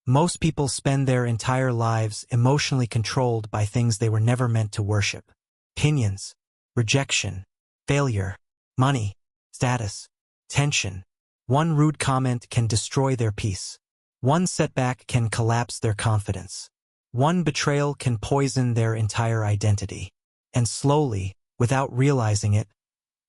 Most people spend their entire lives emotionally controlled by things they were never meant to worship. Opinions, rejection, failure, money, status, tension. One rude comment can destroy their peace. One setback can collapse their confidence. One betrayal can poison their entire identity. And slowly, without realizing it,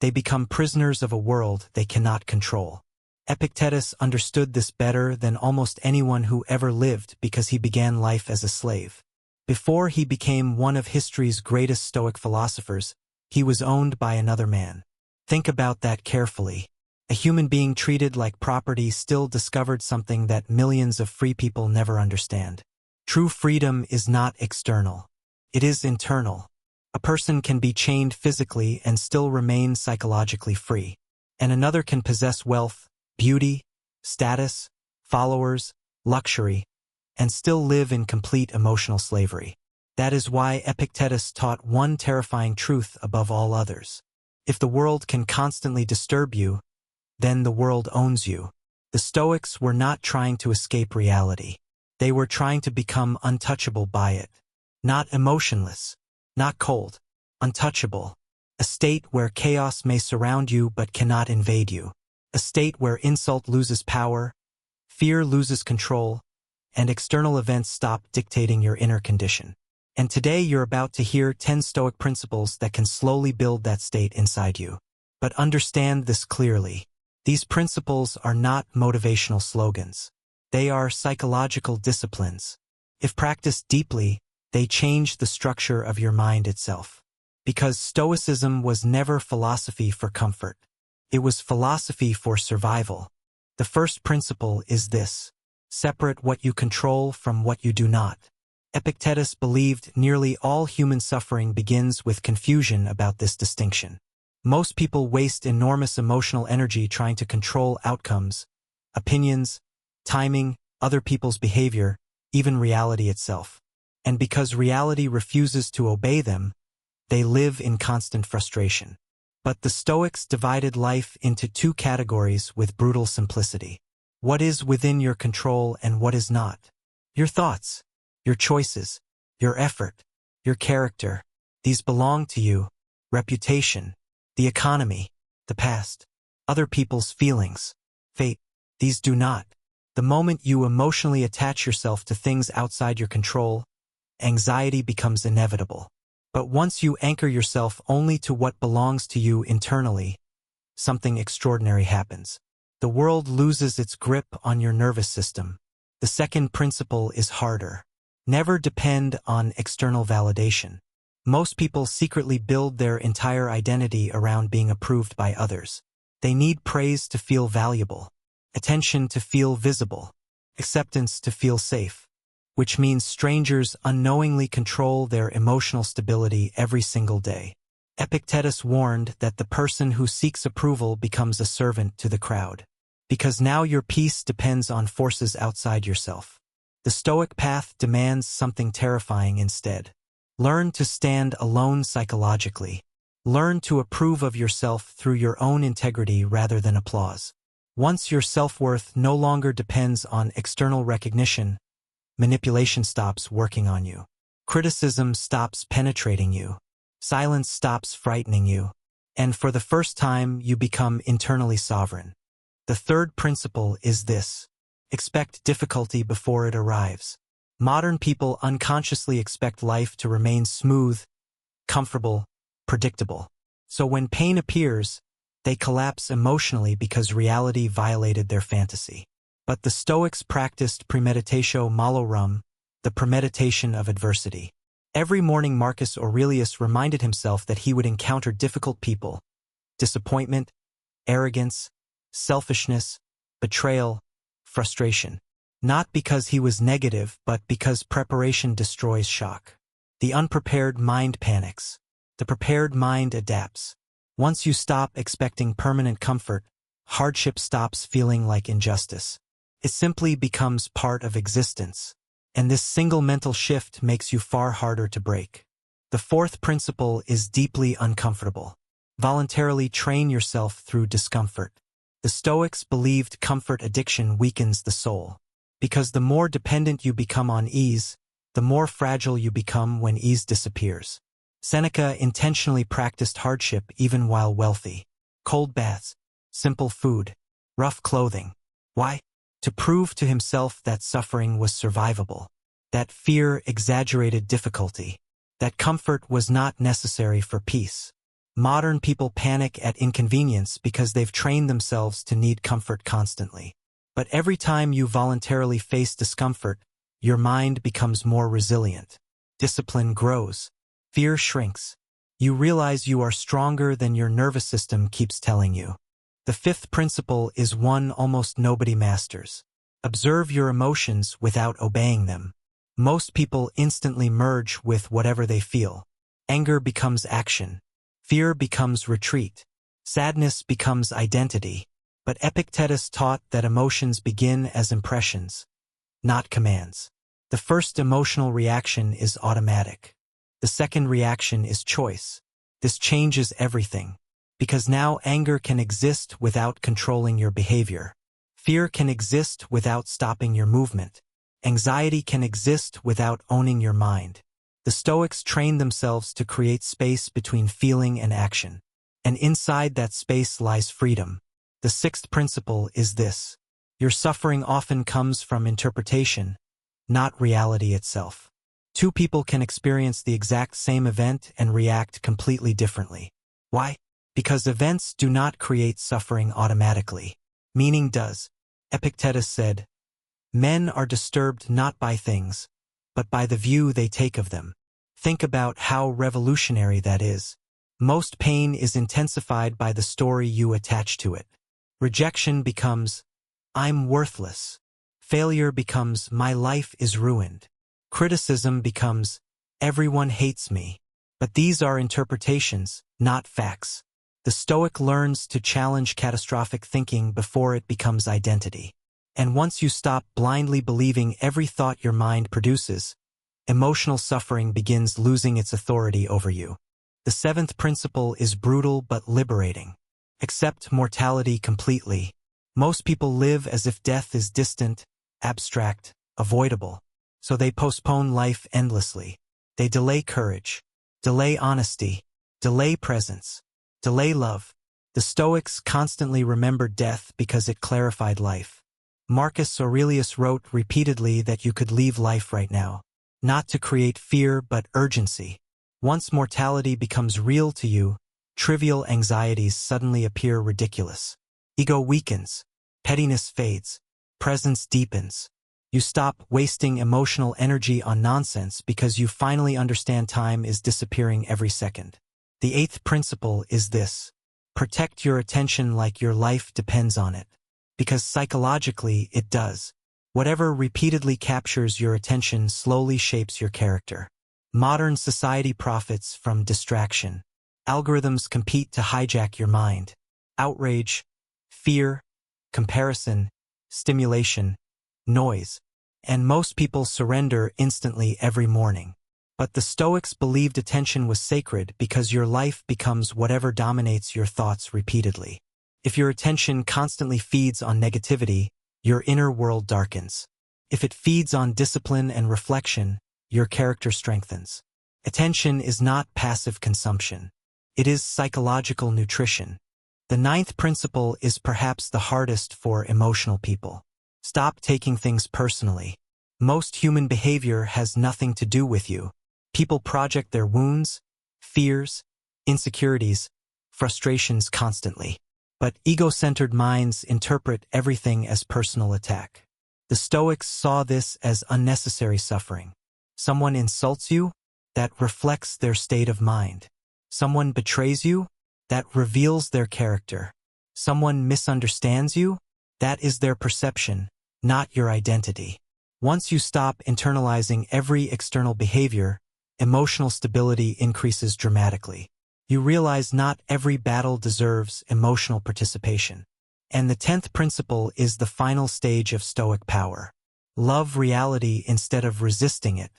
they become prisoners of a world they cannot control. Epictetus understood this better than almost anyone who ever lived because he began life as a slave. Before he became one of history's greatest Stoic philosophers, he was owned by another man. Think about that carefully. A human being treated like property still discovered something that millions of free people never understand. True freedom is not external. It is internal. A person can be chained physically and still remain psychologically free. And another can possess wealth, beauty, status, followers, luxury, and still live in complete emotional slavery. That is why Epictetus taught one terrifying truth above all others. If the world can constantly disturb you, then the world owns you. The Stoics were not trying to escape reality. They were trying to become untouchable by it. Not emotionless, not cold, untouchable. A state where chaos may surround you but cannot invade you. A state where insult loses power, fear loses control, and external events stop dictating your inner condition. And today you're about to hear 10 Stoic principles that can slowly build that state inside you. But understand this clearly. These principles are not motivational slogans. They are psychological disciplines. If practiced deeply, they change the structure of your mind itself. Because Stoicism was never philosophy for comfort. It was philosophy for survival. The first principle is this: separate what you control from what you do not. Epictetus believed nearly all human suffering begins with confusion about this distinction. Most people waste enormous emotional energy trying to control outcomes, opinions, timing, other people's behavior, even reality itself. And because reality refuses to obey them, they live in constant frustration. But the Stoics divided life into two categories with brutal simplicity. What is within your control and what is not? Your thoughts, your choices, your effort, your character. These belong to you. Reputation, the economy, the past, other people's feelings, fate. These do not. The moment you emotionally attach yourself to things outside your control, anxiety becomes inevitable. But once you anchor yourself only to what belongs to you internally, something extraordinary happens. The world loses its grip on your nervous system. The second principle is harder. Never depend on external validation. Most people secretly build their entire identity around being approved by others. They need praise to feel valuable, attention to feel visible, acceptance to feel safe. Which means strangers unknowingly control their emotional stability every single day. Epictetus warned that the person who seeks approval becomes a servant to the crowd. Because now your peace depends on forces outside yourself. The Stoic path demands something terrifying instead. Learn to stand alone psychologically. Learn to approve of yourself through your own integrity rather than applause. Once your self-worth no longer depends on external recognition, manipulation stops working on you. Criticism stops penetrating you. Silence stops frightening you. And for the first time, you become internally sovereign. The third principle is this: expect difficulty before it arrives. Modern people unconsciously expect life to remain smooth, comfortable, predictable. So when pain appears, they collapse emotionally because reality violated their fantasy. But the Stoics practiced premeditatio malorum, the premeditation of adversity. Every morning Marcus Aurelius reminded himself that he would encounter difficult people, disappointment, arrogance, selfishness, betrayal, frustration. Not because he was negative, but because preparation destroys shock. The unprepared mind panics. The prepared mind adapts. Once you stop expecting permanent comfort, hardship stops feeling like injustice. It simply becomes part of existence. And this single mental shift makes you far harder to break. The fourth principle is deeply uncomfortable. Voluntarily train yourself through discomfort. The Stoics believed comfort addiction weakens the soul. Because the more dependent you become on ease, the more fragile you become when ease disappears. Seneca intentionally practiced hardship even while wealthy. Cold baths, simple food, rough clothing. Why? To prove to himself that suffering was survivable, that fear exaggerated difficulty, that comfort was not necessary for peace. Modern people panic at inconvenience because they've trained themselves to need comfort constantly. But every time you voluntarily face discomfort, your mind becomes more resilient. Discipline grows. Fear shrinks. You realize you are stronger than your nervous system keeps telling you. The fifth principle is one almost nobody masters. Observe your emotions without obeying them. Most people instantly merge with whatever they feel. Anger becomes action. Fear becomes retreat. Sadness becomes identity. But Epictetus taught that emotions begin as impressions, not commands. The first emotional reaction is automatic. The second reaction is choice. This changes everything. Because now anger can exist without controlling your behavior. Fear can exist without stopping your movement. Anxiety can exist without owning your mind. The Stoics trained themselves to create space between feeling and action. And inside that space lies freedom. The sixth principle is this. Your suffering often comes from interpretation, not reality itself. Two people can experience the exact same event and react completely differently. Why? Because events do not create suffering automatically. Meaning does. Epictetus said, "Men are disturbed not by things, but by the view they take of them." Think about how revolutionary that is. Most pain is intensified by the story you attach to it. Rejection becomes, "I'm worthless." Failure becomes, "My life is ruined." Criticism becomes, "Everyone hates me." But these are interpretations, not facts. The Stoic learns to challenge catastrophic thinking before it becomes identity. And once you stop blindly believing every thought your mind produces, emotional suffering begins losing its authority over you. The seventh principle is brutal but liberating. Accept mortality completely. Most people live as if death is distant, abstract, avoidable. So they postpone life endlessly. They delay courage, delay honesty, delay presence, delay love. The Stoics constantly remembered death because it clarified life. Marcus Aurelius wrote repeatedly that you could leave life right now. Not to create fear but urgency. Once mortality becomes real to you, trivial anxieties suddenly appear ridiculous. Ego weakens, pettiness fades, presence deepens. You stop wasting emotional energy on nonsense because you finally understand time is disappearing every second. The eighth principle is this. Protect your attention like your life depends on it. Because psychologically it does. Whatever repeatedly captures your attention slowly shapes your character. Modern society profits from distraction. Algorithms compete to hijack your mind. Outrage, fear, comparison, stimulation, noise. And most people surrender instantly every morning. But the Stoics believed attention was sacred because your life becomes whatever dominates your thoughts repeatedly. If your attention constantly feeds on negativity, your inner world darkens. If it feeds on discipline and reflection, your character strengthens. Attention is not passive consumption. It is psychological nutrition. The ninth principle is perhaps the hardest for emotional people. Stop taking things personally. Most human behavior has nothing to do with you. People project their wounds, fears, insecurities, frustrations constantly. But ego-centered minds interpret everything as personal attack. The Stoics saw this as unnecessary suffering. Someone insults you? That reflects their state of mind. Someone betrays you? That reveals their character. Someone misunderstands you? That is their perception, not your identity. Once you stop internalizing every external behavior, emotional stability increases dramatically. You realize not every battle deserves emotional participation. And the 10th principle is the final stage of Stoic power. Love reality instead of resisting it.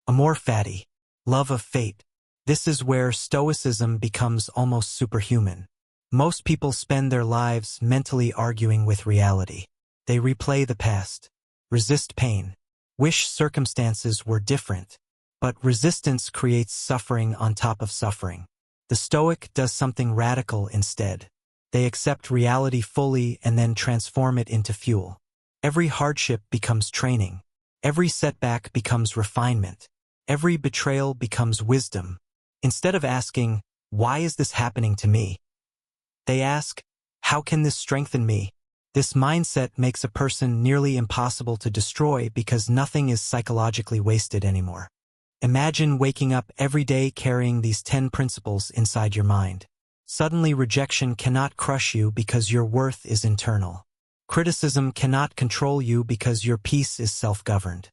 Amor fati, love of fate. This is where Stoicism becomes almost superhuman. Most people spend their lives mentally arguing with reality. They replay the past, resist pain, wish circumstances were different. But resistance creates suffering on top of suffering. The Stoic does something radical instead. They accept reality fully and then transform it into fuel. Every hardship becomes training. Every setback becomes refinement. Every betrayal becomes wisdom. Instead of asking, "Why is this happening to me?" they ask, "How can this strengthen me?" This mindset makes a person nearly impossible to destroy because nothing is psychologically wasted anymore. Imagine waking up every day carrying these 10 principles inside your mind. Suddenly rejection cannot crush you because your worth is internal. Criticism cannot control you because your peace is self-governed.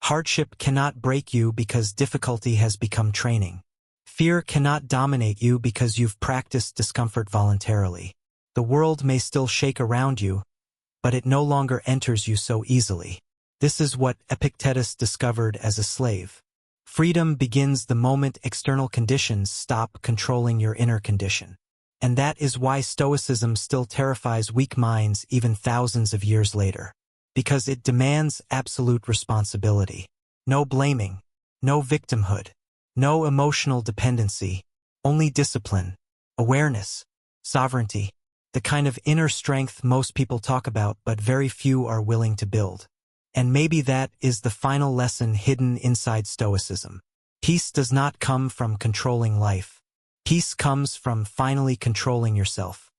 Hardship cannot break you because difficulty has become training. Fear cannot dominate you because you've practiced discomfort voluntarily. The world may still shake around you, but it no longer enters you so easily. This is what Epictetus discovered as a slave. Freedom begins the moment external conditions stop controlling your inner condition. And that is why Stoicism still terrifies weak minds even thousands of years later. Because it demands absolute responsibility. No blaming, no victimhood, no emotional dependency, only discipline, awareness, sovereignty, the kind of inner strength most people talk about but very few are willing to build. And maybe that is the final lesson hidden inside Stoicism. Peace does not come from controlling life. Peace comes from finally controlling yourself.